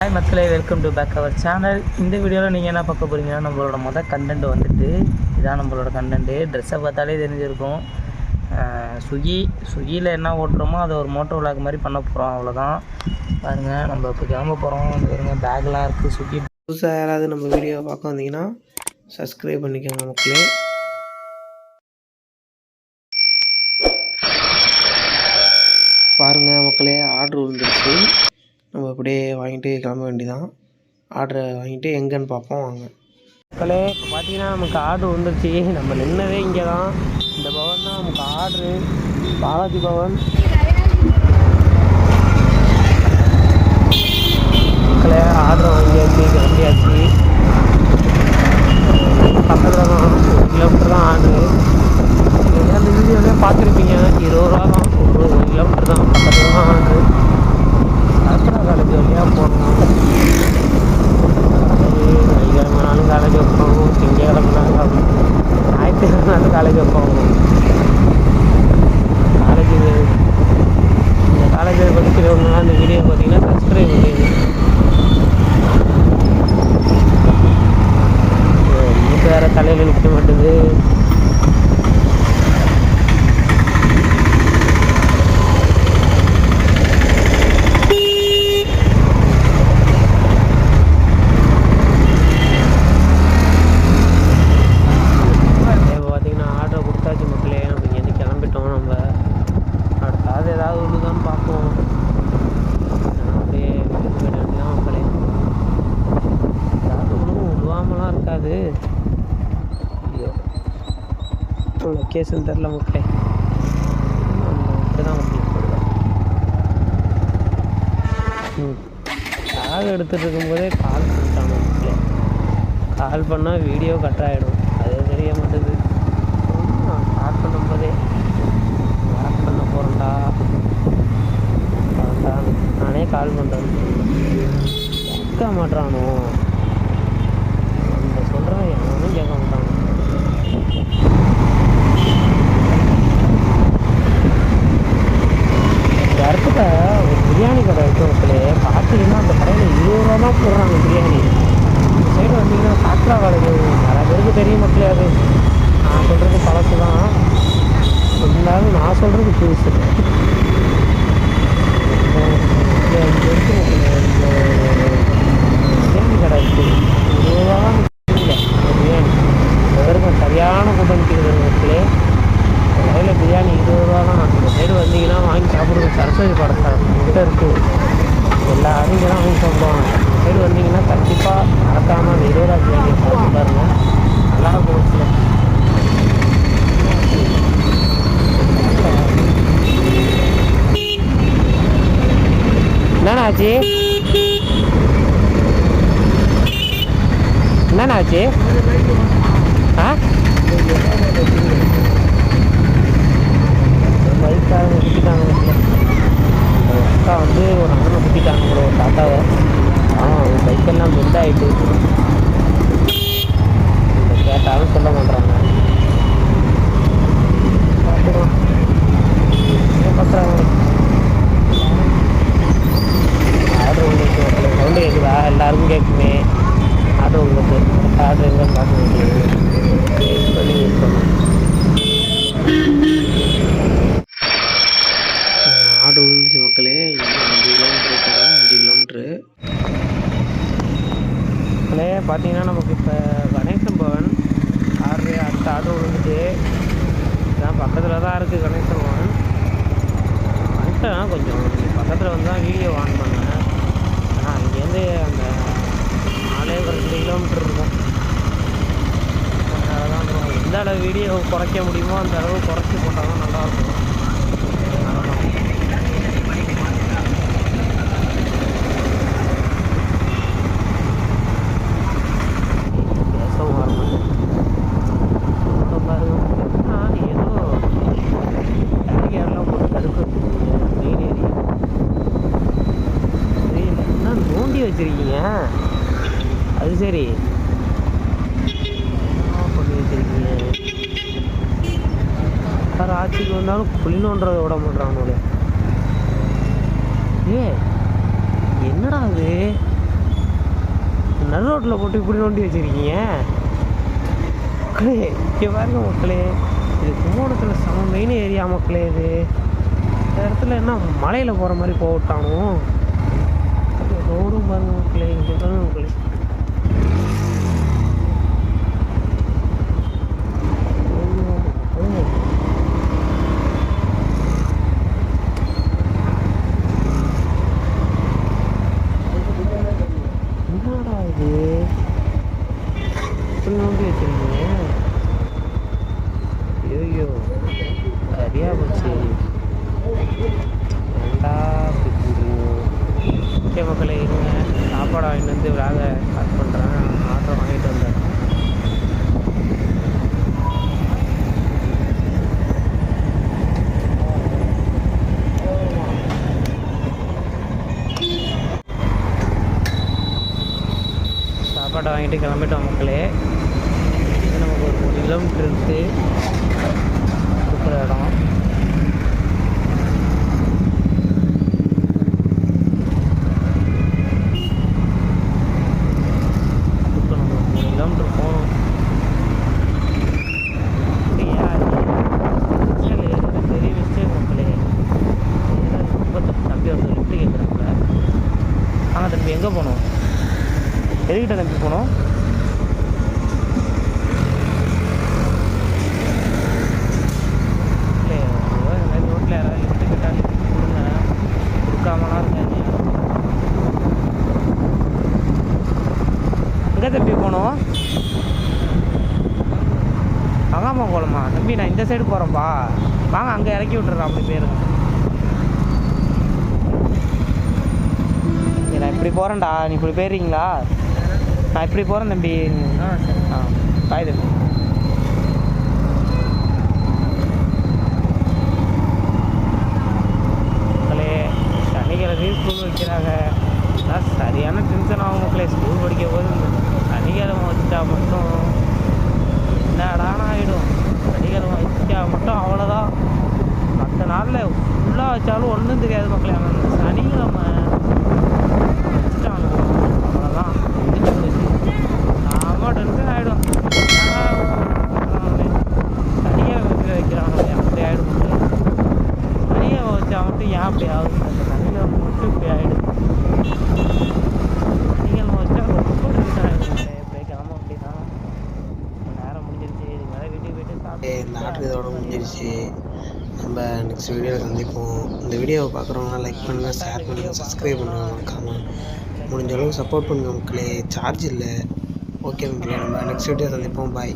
Hi மக்களே, welcome to back our channel. இந்த வீடியோவில் நீங்கள் என்ன பார்க்க போகிறீங்கன்னா, நம்மளோட கண்டென்ட் வந்துட்டு இதான். நம்மளோட கண்டென்ட்டு ட்ரெஸ்ஸை பார்த்தாலே தெரிஞ்சிருக்கும். ஸ்விக்கியில் என்ன ஓட்டுறோமோ அதை ஒரு மோட்டோ விளாக் மாதிரி பண்ண போகிறோம், அவ்வளோதான். பாருங்கள், நம்ம இப்போ கிளம்ப போகிறோம். பாருங்கள், பேக்லாம் இருக்குது. ஸ்விக்கி புதுசாக யாராவது நம்ம வீடியோவை பார்க்க வந்தீங்கன்னா சப்ஸ்கிரைப் பண்ணிக்கோங்க மக்களே. பாருங்கள் மக்களே, ஆர்டர் வந்துருச்சு. நம்ம அப்படியே வாங்கிட்டு கிளம்ப வேண்டியதான். ஆர்டரை வாங்கிட்டு எங்கேன்னு பார்ப்போம் வாங்க மக்களே. இப்போ பார்த்தீங்கன்னா நமக்கு ஆர்டர் வந்துருச்சு. நம்ம நின்னதே இங்கே தான். இந்த பவன் தான் நமக்கு ஆர்டரு, பாலாஜி பவன். மக்களே, ஆர்டர் வாங்கியாச்சு, கிளம்பியாச்சு. பக்கத்தில் தான், 1 கிலோமீட்டர் தான் ஆர்டரு. அந்த வீடியோவே பார்த்துருப்பீங்க, 20 ரூபா தான். 1 கிலோமீட்டர் தான், பக்கத்தில் தான் ஆர்டரு. சாஸ்திரா காலேஜ் வழியாக போகணும். வெள்ளிக்கிழமைனாலும் காலேஜ் வைப்பாங்க, திங்கக்கிழமைனாலும் ஞாயிற்றுக்கிழமைனாலும் காலேஜ் வைப்பாங்க. காலேஜ் இந்த காலேஜில் படிக்கிறவங்களாம் இந்த வீடியோ பார்த்தீங்கன்னா சப்ஸ்கிரைப் பண்ணிடுங்க. இன்னும் வேறு தலையில் நிற்க மாட்டேது. லொக்கேஷன் தெரில மக்களே, தான் பேக் எடுத்துகிட்டு இருக்கும்போதே கால் பண்ணிட்டானோ மக்களே. கால் பண்ணால் வீடியோ கட் ஆகிடும், அது தெரிய மாட்டேது. ஸ்டார்ட் பண்ணும்போதே பேக் பண்ண போகிறேன்டா, நானே கால் பண்ணுறேன். கேட்க மாட்டானோ, அந்த சொல்கிறேன், எவனும் கேட்க மாட்டானோ. இடத்துல ஒரு பிரியாணி கடை இருக்கிறவங்களே பார்த்தீங்கன்னா, அந்த கடையில் 20 ரூபா தான் போடுறாங்க பிரியாணி. இந்த சைடு வந்தீங்கன்னா சாஸ்திரா காலேஜ் நிறைய பேருக்கு தெரியும் மக்களே. அது நான் சொல்கிறது பழசு தான், இருந்தாலும் நான் சொல்கிறது புதுசு. பிரியாணி கடை இருக்குது, 20 ரூபா தான் இல்லை பிரியாணி. வரைக்கும் சரியான கூட்டம் நிற்கிறது மக்களே. கடையில் பிரியாணி 20 ரூபா தான். இந்த சைடு வந்தீங்கன்னா வாங்கி சாப்பிடுங்க. சரஸ்வதி படத்தை கிட்ட இருக்குது, எல்லாரும் இங்கே தான் வாங்கி சாப்பிடுவாங்க. இந்த சைடு வந்தீங்கன்னா கண்டிப்பாக மறக்காமல் அந்த 20 ரூபா பிரியாணி சாப்பிட்டு பாருங்கள், நல்லாயிருக்கும் மக்களே. என்னண்ணாச்சு என்னண்ணாச்சு ஆ பைக்காக சுற்றிட்டாங்க மக்களே. அக்கா வந்து ஒரு அண்ணனை சுற்றிட்டாங்க ஒரு தாத்தாவை. அவங்க பைக்கெல்லாம் பெண்ட் ஆகிட்டு கேட்டாலும் சொல்ல மாட்டாங்க. பார்த்துக்கலாம் பார்க்குறாங்க. ஆர்டர் உங்களுக்கு சவுண்டு கேட்குதா? எல்லாருக்கும் கேட்குமே. ஆர்டர் உங்களுக்கு ஆர்டர் எங்கேன்னு பார்க்க வேண்டியது பண்ணி யூஸ் பண்ணணும். ஆர்டர் வந்துச்சு மக்களே. 5 கிலோமீட்டரு போகிறோம், 5 கிலோமீட்ரு மக்களே. பார்த்தீங்கன்னா நமக்கு இப்போ கணேசன் பவன் ஆர்டர், அடுத்த ஆர்டர் விழுந்துட்டு இதான் பக்கத்தில் தான் இருக்குது கணேசன் பவன். வந்துட்டேன், கொஞ்சம் பக்கத்தில் வந்து தான் வீடியோ ஆன் பண்ணேன். ஆனால் இங்கேருந்து அந்த 4-2 கிலோமீட்டர் இருக்கும். அதனால தான் எந்த அளவு வீடியோ குறைக்க முடியுமோ அந்த அளவு குறைச்சி போட்டால் தான் நல்லாயிருக்கும். வச்சிருக்கீங்க அது சரி, பண்ணி வச்சிருக்கீங்க. வேறு ஆட்சிக்கு வந்தாலும் குளினோன்றதை விட மாட்டானோட. என்னடா அது நடு ரோட்டில் போட்டு இப்படி நோண்டி வச்சுருக்கீங்க மக்களே. இங்கே பாருங்க மக்களே, இது கும்போணத்தில் செம மெயின் ஏரியா மக்களே. இது இந்த இடத்துல என்ன மலையில் போகிற மாதிரி போட்டானோ ரோடும் பாருங்க மக்களே. இங்கே பாருங்க மக்களே, என்னடா இது இப்படி நோண்டி வச்சிருக்கீங்க? ஐயோ சரியா போச்சு. ஏண்டா ஓகே மக்களே, இருங்க சாப்பாடு வாங்கிட்டு வந்து விழாக ஸ்டார்ட் பண்ணுறேன். ஆர்டர் வாங்கிட்டு வந்தேன். சாப்பாடை வாங்கிட்டு கிளம்பிட்டோம் மக்களே. இது நமக்கு ஒரு 3 கிலோமீட்டர் இருக்குது இருக்கிற இடம். இப்போ நம்ம 3 கிலோமீட்டர் போகணும். பெரிய மிஸ்டேக் மக்களே. ரொம்ப தம்பி ஒரு லிஃப்ட் கேட்குறாங்கள. ஆனால் தம்பி எங்கே போகணும்? எதுக்கிட்ட தம்பி போகணும்? இல்லை இந்த மாதிரி ரோட்டில் யாராவது லிஃப்ட்டு கேட்டால் லிஃப்ட் கொடுங்க. கொடுக்காமலாம் இருக்காங்க. எங்கே தம்பி போகணும்? மகாமா போகலாமா தம்பி? நான் இந்த சைடு போகிறேன்ப்பா, வாங்க அங்கே இறக்கி விட்டுறேன். அப்படி போயிருங்க. நான் இப்படி போகிறேன்டா, நீ இப்படி போயிடுறீங்களா? நான் இப்படி போகிறேன் தம்பி. பாய் தம்பி. மக்களே சனிக்கிழமை ஸ்கூல் வைக்கிறாங்க. அதான் சரியான டென்ஷன் ஆகும் மக்களே. ஸ்கூல் படிக்க போது சனிக்கிழமை வச்சுட்டா மட்டும் என்னடான ஆகிடும். சனிக்கிழமை வச்சா மட்டும் அவ்வளோதான். மற்ற நாளில் ஃபுல்லாக வச்சாலும் ஒன்றும் தெரியாது மக்களே. அவன் சனிக்கிழமை வச்சுட்டாங்க அவ்வளோதான். டென்ஷன் ஆகிடும். சனிக்கிழமை வைக்கிறாங்க அப்படி ஆகிடும். சனிக்கிழமை வச்சா மட்டும் ஏன் அப்படி ஆகுது? அந்த சனிக்கிழமை மட்டும் இப்படி ஆகிடும். சனிக்கிழமை வச்சா ரொம்ப டென்ஷன் ஆகிடும். இப்படி கிளம்ப அப்படின்னா நேரம் முடிஞ்சிருச்சு. இதுக்கு மேலே வீட்டுக்கு போயிட்டு சாப்பிட்டு இந்த ஆர்டர் இதோட முடிஞ்சிருச்சு. நம்ம நெக்ஸ்ட் வீடியோவில் சந்திப்போம். இந்த வீடியோவை பார்க்குறவங்க லைக் பண்ணுங்கள், ஷேர் பண்ணுங்கள், சப்ஸ்கிரைப் பண்ணுங்கள். மறக்காமல் முடிஞ்ச அளவுக்கு சப்போர்ட் பண்ணுங்கள் மக்களே. சார்ஜ் இல்லை. ஓகே மக்களே, நம்ம நெக்ஸ்ட் வீடியோ சந்திப்போம். பாய்.